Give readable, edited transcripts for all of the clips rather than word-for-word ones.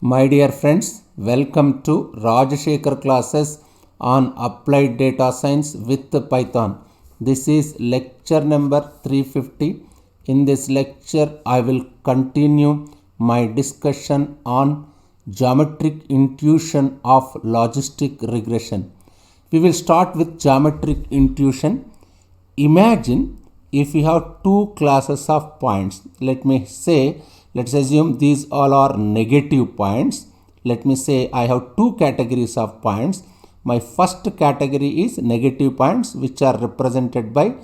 My dear friends, welcome to Rajashekhar classes on Applied Data Science with Python. This is lecture number 350. In this lecture, I will continue my discussion on geometric intuition of logistic regression. We will start with geometric intuition. Imagine if we have two classes of points. Let's assume these all are negative points. Let me say I have two categories of points. My first category is negative points, which are represented by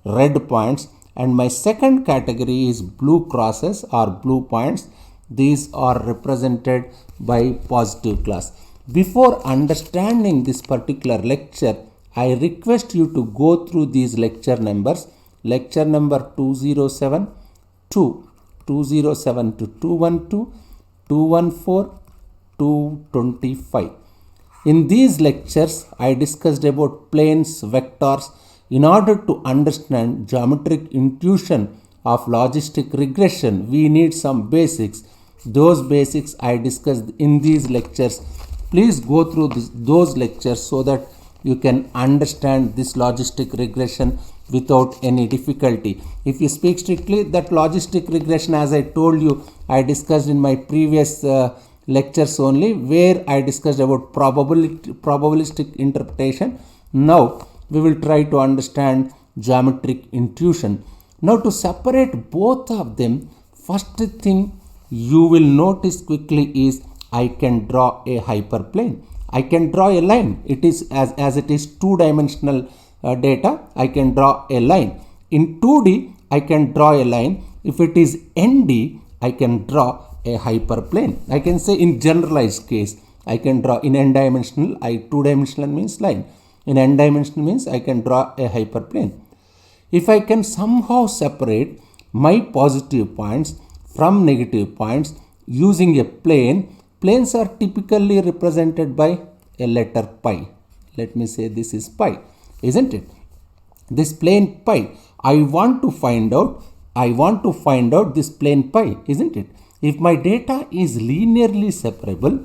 red points, and my second category is blue crosses or blue points. These are represented by positive class. Before understanding this particular lecture, I request you to go through these lecture numbers. Lecture number 207 to 207 to 212, 214, 225. In these lectures, I discussed about planes, vectors. In order to understand geometric intuition of logistic regression, we need some basics. Those basics I discussed in these lectures. Please go through those lectures so that you can understand this logistic regression without any difficulty. If you speak strictly, that logistic regression, as I told you, I discussed in my previous lectures only, where I discussed about probabilistic interpretation. Now we will try to understand geometric intuition. Now, to separate both of them, first thing you will notice quickly is I can draw a hyperplane. I can draw a line. It is as it is two-dimensional data, I can draw a line. In 2D, I can draw a line. If it is ND, I can draw a hyperplane. I can say in generalized case, I can draw in n-dimensional, two-dimensional means line. In n-dimensional means I can draw a hyperplane. If I can somehow separate my positive points from negative points using a plane, planes are typically represented by a letter pi. Let me say this is pi, isn't it? This plane pi, I want to find out this plane pi, isn't it? If my data is linearly separable,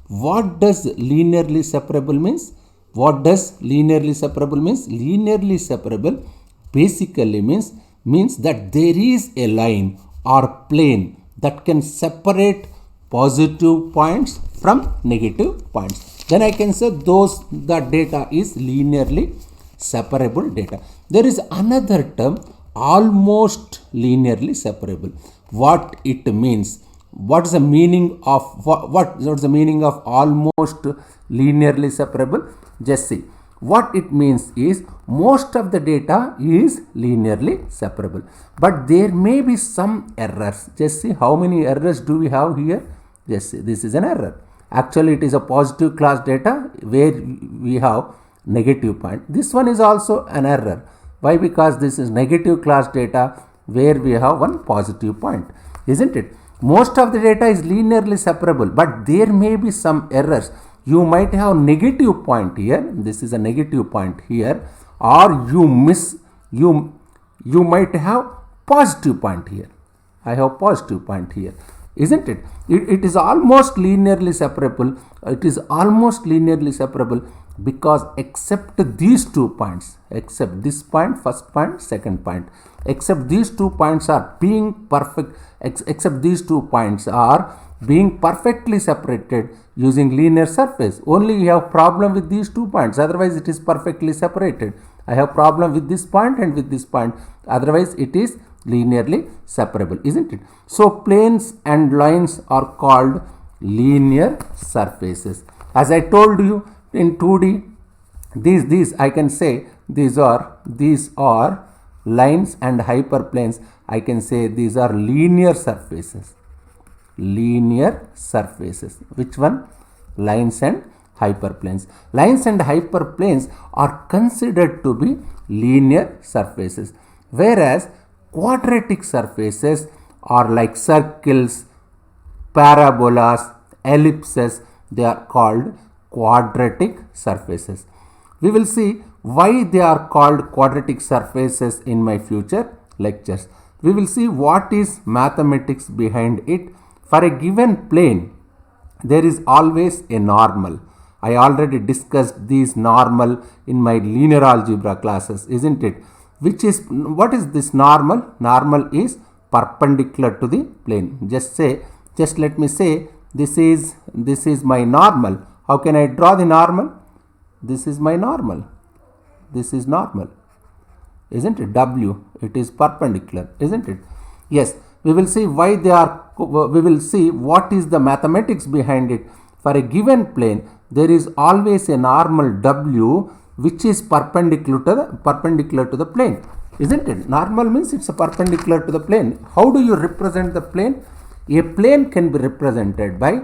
what does linearly separable means? What does linearly separable means? Linearly separable basically means that there is a line or plane that can separate positive points from negative points. Then I can say that data is linearly separable data. There is another term, almost linearly separable. What it means? What is the meaning of what is the meaning of almost linearly separable? Just see. What it means is most of the data is linearly separable, but there may be some errors. Just see how many errors do we have here. Just see, this is an error. Actually, it is a positive class data where we have negative point. This one is also an error. Why? Because this is negative class data where we have one positive point, isn't it? Most of the data is linearly separable, but there may be some errors. You might have negative point here. This is a negative point here, or you might have positive point here. I have positive point here, isn't it? It is almost linearly separable. It is almost linearly separable because except these 2 points, except this point, first point, second point, except these 2 points are being perfect, except these 2 points are being perfectly separated using linear surface. Only we have problem with these 2 points, otherwise it is perfectly separated. I have problem with this point and with this point, otherwise it is linearly separable, isn't it? So planes and lines are called linear surfaces. As I told you, in 2D, these I can say these are lines and hyperplanes. I can say these are linear surfaces. Linear surfaces. Which one? Lines and hyperplanes. Lines and hyperplanes are considered to be linear surfaces, whereas quadratic surfaces are like circles, parabolas, ellipses. They are called quadratic surfaces. We will see why they are called quadratic surfaces in my future lectures. We will see what is mathematics behind it. For a given plane, there is always a normal. I already discussed these normal in my linear algebra classes, isn't it? What is this normal? Normal is perpendicular to the plane. Just let me say, this is my normal. How can I draw the normal? This is my normal. This is normal, isn't it? W, it is perpendicular, isn't it? Yes, we will see why they are, we will see what is the mathematics behind it. For a given plane, there is always a normal W which is perpendicular to the plane, isn't it? Normal means it's a perpendicular to the plane. How do you represent the plane? A plane can be represented by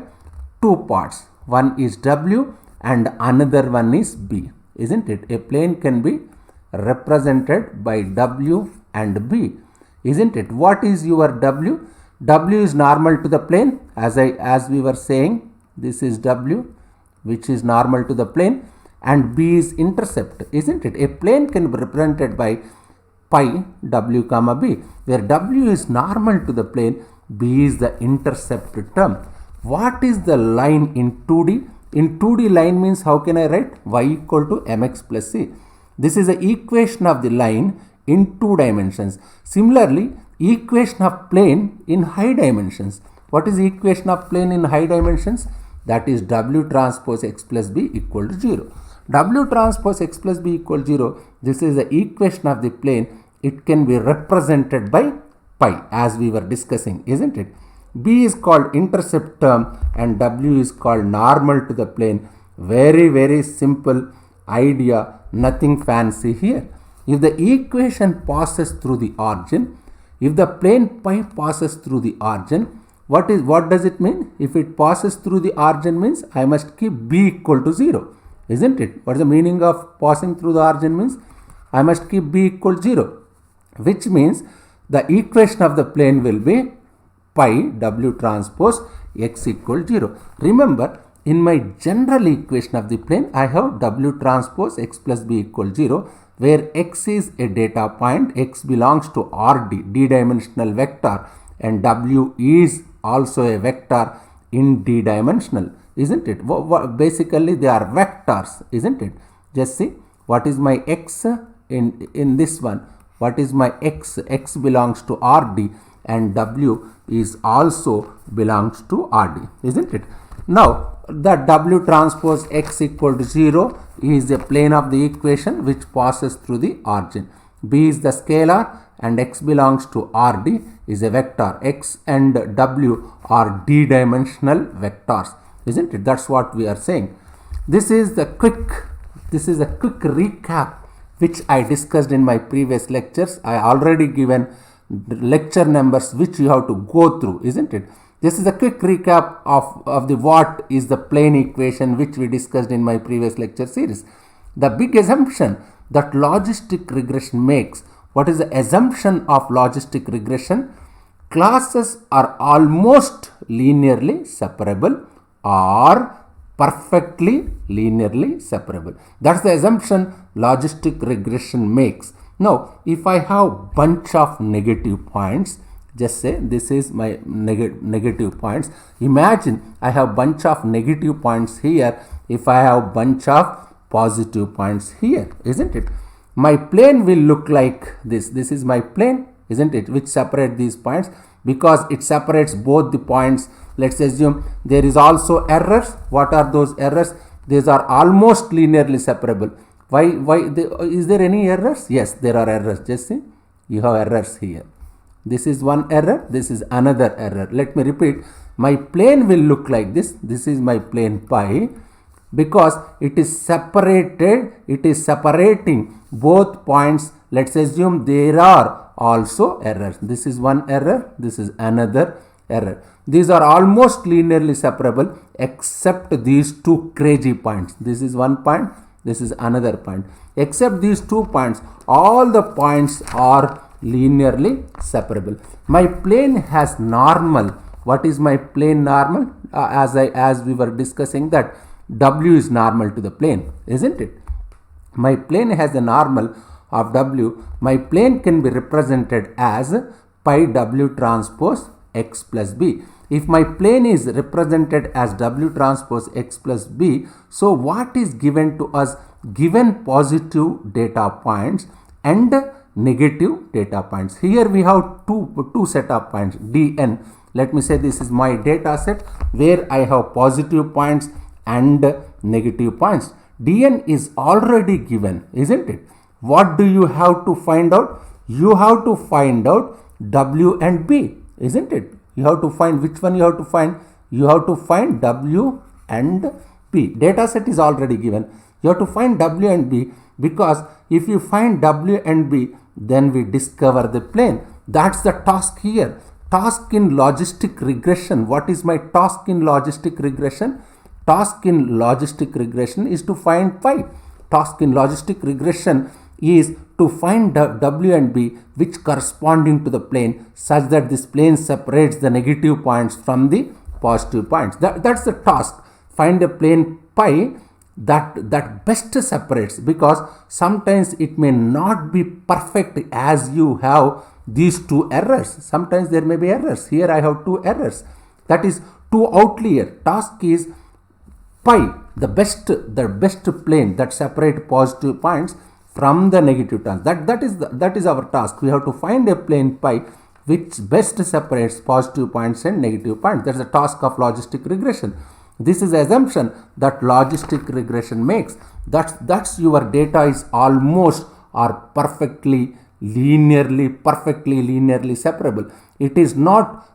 two parts. One is W and another one is B, isn't it? A plane can be represented by W and B, isn't it? What is your W? W is normal to the plane, as we were saying. This is W, which is normal to the plane, and B is intercept, isn't it? A plane can be represented by pi W comma B, where W is normal to the plane, B is the intercept term. What is the line in 2D? In 2D, line means, how can I write? Y equal to mx plus c. This is the equation of the line in 2 dimensions. Similarly, equation of plane in high dimensions. What is equation of plane in high dimensions? That is W transpose x plus b equal to 0. W transpose x plus b equal to 0. This is the equation of the plane. It can be represented by pi, as we were discussing, isn't it? B is called intercept term and W is called normal to the plane. Very, very simple idea, nothing fancy here. If the equation passes through the origin, if the plane pi passes through the origin, what does it mean? If it passes through the origin means I must keep B equal to 0, isn't it? What is the meaning of passing through the origin means? I must keep B equal to 0, which means the equation of the plane will be pi W transpose x equal 0. Remember, in my general equation of the plane, I have W transpose x plus b equal 0, where x is a data point, x belongs to RD, d-dimensional vector, and W is also a vector in d-dimensional, isn't it? Basically, they are vectors, isn't it? Just see, what is my x in this one? What is my x? X belongs to RD and W is also belongs to RD, isn't it? Now, the W transpose x equal to 0 is a plane of the equation which passes through the origin. B is the scalar and x belongs to RD is a vector. X and W are d-dimensional vectors, isn't it? That's what we are saying. This is a quick recap which I discussed in my previous lectures. I already given lecture numbers which you have to go through, isn't it? This is a quick recap of the what is the plane equation which we discussed in my previous lecture series. The big assumption that logistic regression makes. What is the assumption of logistic regression? Classes are almost linearly separable or perfectly linearly separable. That's the assumption logistic regression makes. Now, if I have bunch of negative points, just say this is my negative points. Imagine I have bunch of negative points here. If I have bunch of positive points here, isn't it? My plane will look like this. This is my plane, isn't it? Which separate these points because it separates both the points. Let's assume there is also errors. What are those errors? These are almost linearly separable. Why is there any errors? Yes, there are errors. Just see, you have errors here. This is one error, this is another error. Let me repeat, my plane will look like this. This is my plane pi, because it is separated, it is separating both points. Let's assume there are also errors. This is one error, this is another error. These are almost linearly separable except these two crazy points. This is one point, this is another point. Except these 2 points, all the points are linearly separable. My plane has normal. What is my plane normal? As we were discussing that W is normal to the plane, isn't it? My plane has a normal of W. My plane can be represented as pi W transpose x plus b. if my plane is represented as W transpose X plus B, so what is given to us? Given positive data points and negative data points. Here we have two set of points, Dn. Let me say this is my data set where I have positive points and negative points. Dn is already given, isn't it? What do you have to find out? You have to find out W and B, isn't it? You have to find which one you have to find. You have to find W and B. Data set is already given. You have to find W and B, because if you find W and B, then we discover the plane. That's the task here. Task in logistic regression. What is my task in logistic regression? Task in logistic regression is to find pi. Task in logistic regression is to find W and B which corresponding to the plane, such that this plane separates the negative points from the positive points. That's the task. Find a plane pi that best separates, because sometimes it may not be perfect as you have these two errors. Sometimes there may be errors. Here I have two errors. That is two outlier. Task is pi, the best plane that separate positive points from the negative terms. That is our task. We have to find a plane pi which best separates positive points and negative points. That's the task of logistic regression. This is the assumption that logistic regression makes. That's your data is almost or perfectly linearly separable. It is not.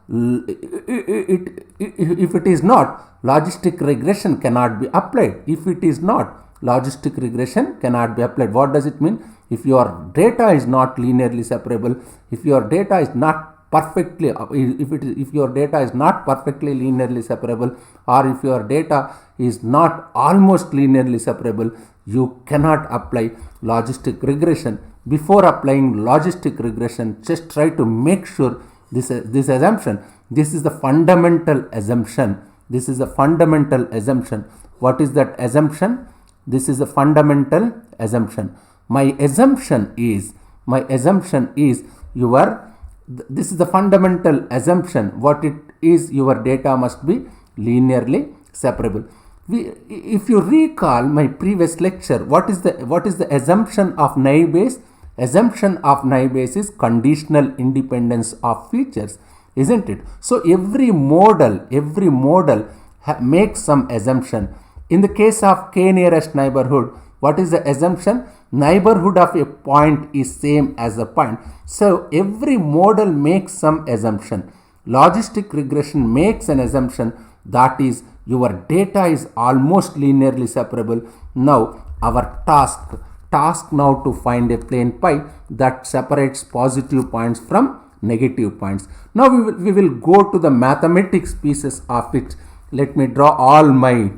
If it is not, logistic regression cannot be applied. If it is not, logistic regression cannot be applied. What does it mean? If your data is not linearly separable, if your data is not perfectly, if your data is not perfectly linearly separable, or if your data is not almost linearly separable, you cannot apply logistic regression. Before applying logistic regression, just try to make sure this assumption. This is the fundamental assumption. This is the fundamental assumption. What is that assumption? This is a fundamental assumption. My assumption is this is the fundamental assumption. What it is, your data must be linearly separable. If you recall my previous lecture, what is the assumption of naive Bayes? Assumption of naive Bayes is conditional independence of features, isn't it? So every model makes some assumption. In the case of k nearest neighborhood, what is the assumption? Neighborhood of a point is same as a point. So every model makes some assumption. Logistic regression makes an assumption, that is your data is almost linearly separable. Now our task now to find a plane pi that separates positive points from negative points. Now we will go to the mathematics pieces of it. Let me draw all my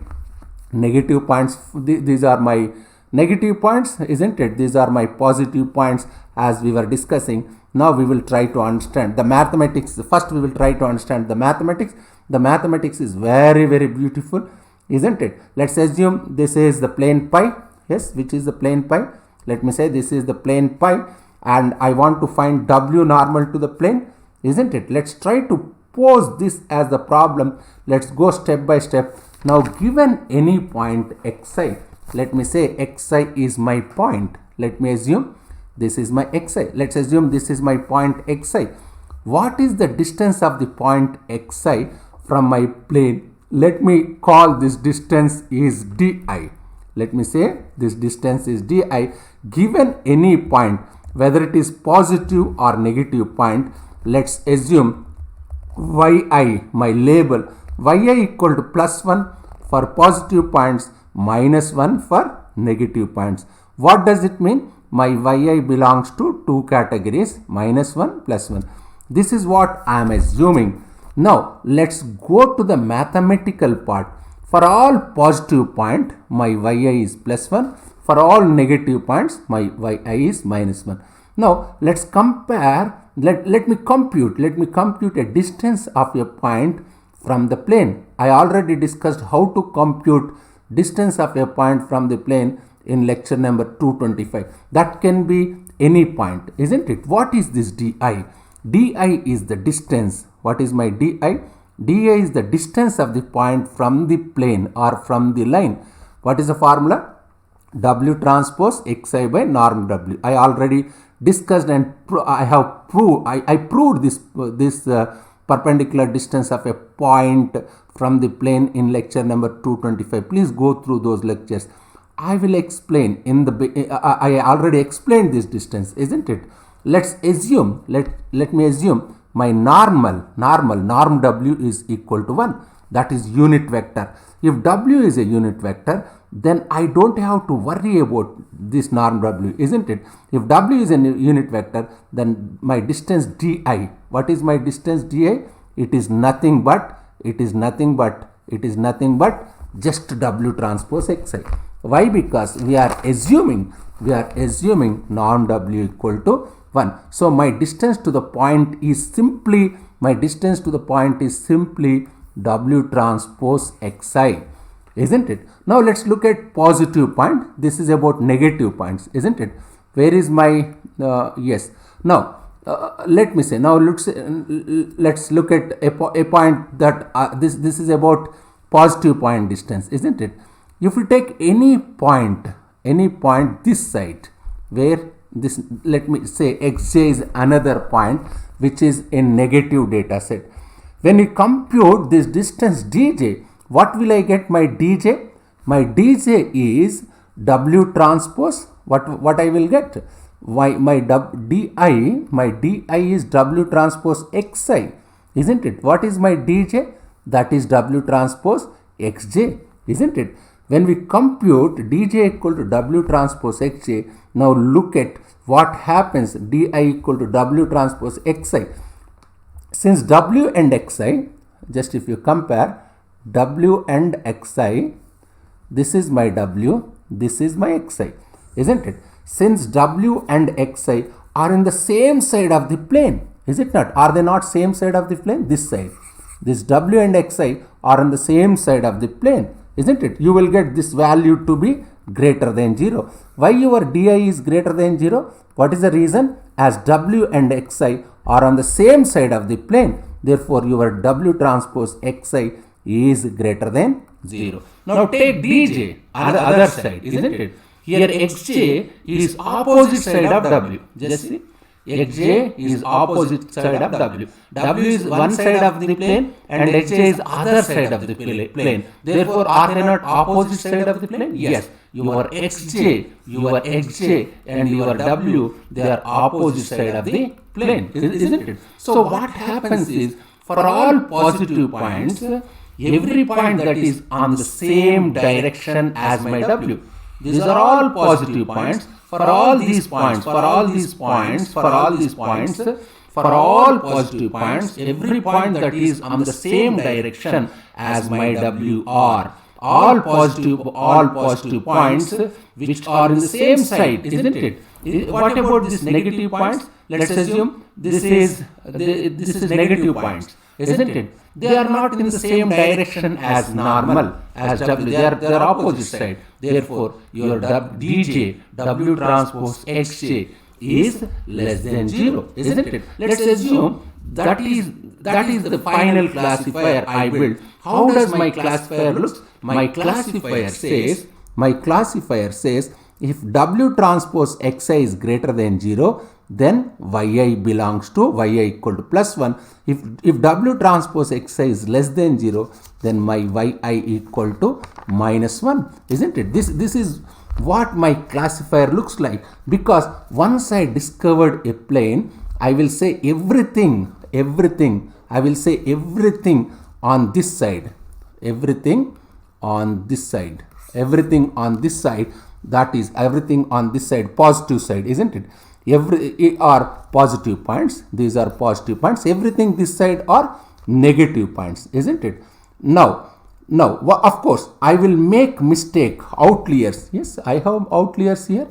negative points. These are my negative points, isn't it? These are my positive points as we were discussing. Now we will try to understand the mathematics. First we will try to understand the mathematics. The mathematics is very beautiful, isn't it? Let's assume this is the plane pi. Yes, which is the plane pi? Let me say this is the plane pi, and I want to find W normal to the plane, isn't it? Let's try to pose this as the problem. Let's go step by step. Now given any point xi, let me say xi is my point. Let me assume this is my xi. Let's assume this is my point xi. What is the distance of the point xi from my plane? Let me call this distance is di. Let me say this distance is di. Given any point, whether it is positive or negative point, let's assume yi, my label, yi equal to +1 for positive points, -1 for negative points. What does it mean? My yi belongs to two categories, -1, +1. This is what I am assuming. Now let's go to the mathematical part. For all positive point, my yi is +1. For all negative points, my yi is -1. Now let's compare. Let me compute a distance of a point from the plane. I already discussed how to compute distance of a point from the plane in lecture number 225. That can be any point, isn't it? What is this di? Di is the distance. What is my di? dA is the distance of the point from the plane or from the line. What is the formula? W transpose xi by norm W. I already discussed and I proved this perpendicular distance of a point from the plane in lecture number 225. Please go through those lectures. I will explain in the I already explained this distance, isn't it? Let's assume, let me assume my norm W is equal to 1. That is unit vector. If W is a unit vector, then I don't have to worry about this norm W, isn't it? If W is a unit vector, then my distance dI. What is my distance dI? It is nothing but just W transpose xi. Why? Because we are assuming norm W equal to 1. So my distance to the point is simply W transpose xi, isn't it? Now let's look at positive point. This is about negative points, isn't it? Where is my yes? Now let me say. Now let's look at a point that this is about positive point distance, isn't it? If we take any point this side, where this, let me say xj is another point which is a negative data set. When we compute this distance dj, what will I get my dj? My dj is W transpose. What I will get? My di is W transpose xi, isn't it? What is my dj? That is W transpose xj, isn't it? When we compute dj equal to W transpose xj, now look at what happens. Di equal to W transpose xi. Since W and xi, just if you compare W and xi, this is my W, this is my xi, isn't it? Since W and xi are in the same side of the plane, is it not? Are they not same side of the plane? This side. This W and xi are on the same side of the plane, isn't it? You will get this value to be greater than 0. Why your di is greater than 0? What is the reason? As W and xi are on the same side of the plane, therefore your W transpose xi is greater than 0. Now take dj on the other side, isn't it? Here xj is opposite side of W. Just see, xj is opposite side of W. W is one side of the plane and xj is other side of the plane. Therefore, are they not opposite side of the plane? Yes. Your xj and your W, they are opposite side of the plane, isn't it? So what happens is, for all positive points, every point that is on the same direction as my W. These are all positive points. For all these points, for all positive points, every point that is on the same direction as my W are all positive points which are in the same side, isn't it? What about these negative points? Let's assume this is negative points, isn't it? They are not in the same direction as normal, as W. They are opposite side. Therefore, your dj, W transpose xj is less than 0, isn't it? Let's assume that is the final classifier I build. How does my classifier look? My classifier says if W transpose xi is greater than 0, then yi belongs to yi equal to plus 1. If W transpose xi is less than 0, then my yi equal to minus 1, isn't it? This is what my classifier looks like, because once I discovered a plane, I will say everything on this side, that is everything on this side, positive side, isn't it? Are positive points. These are positive points. Everything this side are negative points, isn't it? Now, of course, I will make mistake, outliers. Yes, I have outliers here.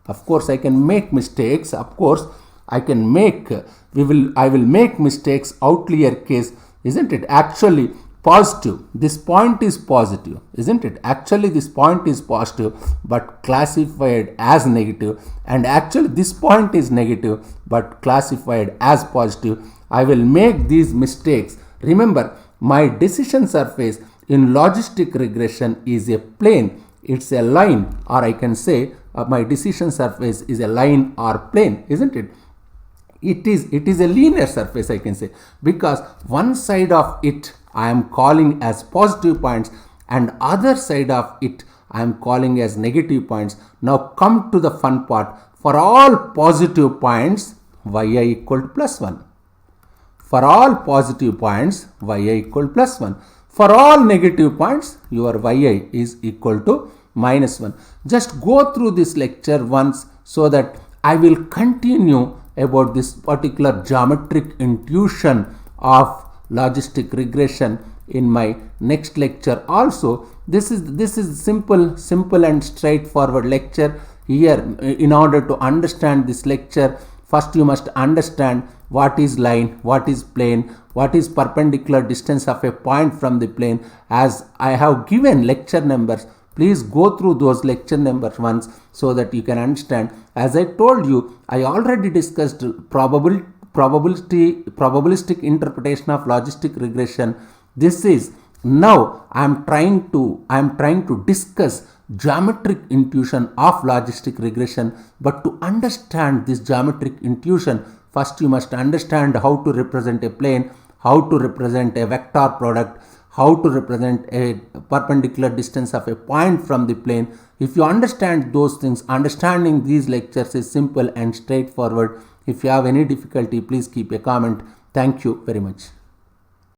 Of course, I can make mistakes. Of course, I will make mistakes, outlier case, isn't it? Actually, positive. This point is positive, isn't it? Actually, this point is positive, but classified as negative. And actually, this point is negative, but classified as positive. I will make these mistakes. Remember, my decision surface in logistic regression is a plane. It's a line, or I can say my decision surface is a line or plane, isn't it? It is a linear surface, I can say, because one side of it I am calling as positive points and other side of it I am calling as negative points. Now come to the fun part. For all positive points, yi equal to plus 1. For all positive points, yi equal to plus 1. For all negative points, your yi is equal to minus 1. Just go through this lecture once so that I will continue about this particular geometric intuition of logistic regression in my next lecture. Also, this is simple and straightforward lecture. Here, in order to understand this lecture, first you must understand what is line, what is plane, what is perpendicular distance of a point from the plane. As I have given lecture numbers, please go through those lecture numbers once so that you can understand. As I told you, I already discussed probabilistic interpretation of logistic regression. This is now I am trying to discuss geometric intuition of logistic regression. But to understand this geometric intuition, first you must understand how to represent a plane, how to represent a vector product, how to represent a perpendicular distance of a point from the plane. If you understand those things, understanding these lectures is simple and straightforward. If you have any difficulty, please keep a comment. Thank you very much.